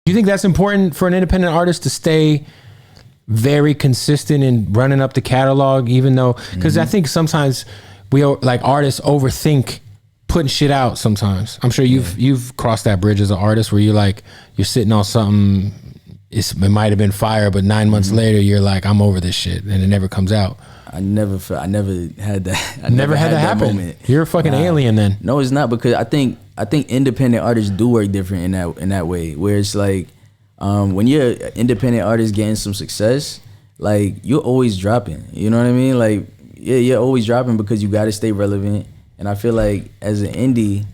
Do you think that's important for an independent artist to stay very consistent in running up the catalog, even though, because I think sometimes we like artists overthink putting shit out sometimes. I'm sure you've crossed that bridge as an artist where you're sitting on something, it might have been fire, but 9 months later you're like, I'm over this shit, and it never comes out. I never had that. I never had that happen. Moment. You're a fucking alien then. No, it's not, because I think independent artists do work different in that way, where it's like when you're an independent artist getting some success, like you're always dropping. You know what I mean? Like you're always dropping because you got to stay relevant. And I feel like as an indie,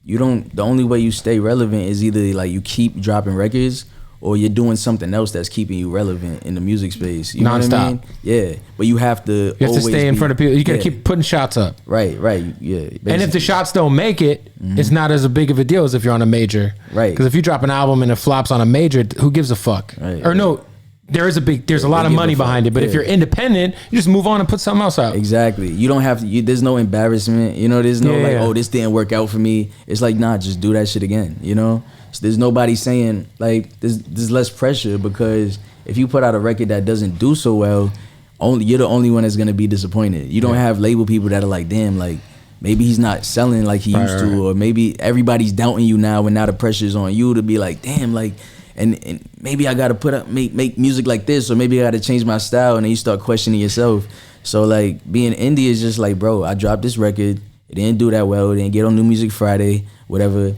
the only way you stay relevant is either like you keep dropping records, or you're doing something else that's keeping you relevant in the music space. You know what I mean? Yeah, but you have to stay in front of people. You gotta keep putting shots up. Right, yeah. Basically. And if the shots don't make it, it's not as big of a deal as if you're on a major. Right. Because if you drop an album and it flops on a major, who gives a fuck? Right, or no, there's a lot of money behind it. But if you're independent, you just move on and put something else out. Exactly. You don't have to. There's no embarrassment. You know, there's no oh, this didn't work out for me. It's like, nah, just do that shit again. You know. So there's nobody saying, like, there's less pressure, because if you put out a record that doesn't do so well, you're the only one that's gonna be disappointed. You don't have label people that are like, damn, like maybe he's not selling like he used to, or maybe everybody's doubting you now, and now the pressure's on you to be like, damn, like, and maybe I gotta make music like this, or maybe I gotta change my style, and then you start questioning yourself. So like being indie is just like, bro, I dropped this record, it didn't do that well, it didn't get on New Music Friday, whatever.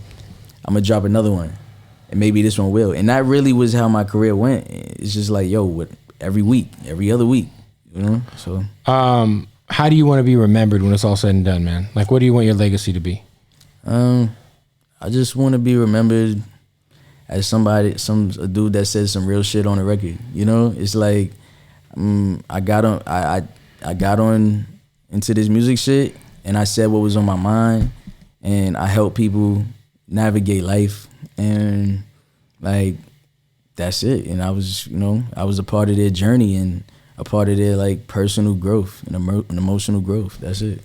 I'm gonna drop another one, and maybe this one will. And that really was how my career went. It's just like, yo, every week, every other week, you know. So, how do you want to be remembered when it's all said and done, man? Like, what do you want your legacy to be? I just want to be remembered as a dude that says some real shit on the record. You know, it's like I got on into this music shit, and I said what was on my mind, and I helped people navigate life, and like that's it. And I was a part of their journey and a part of their like personal growth and emotional growth. That's it.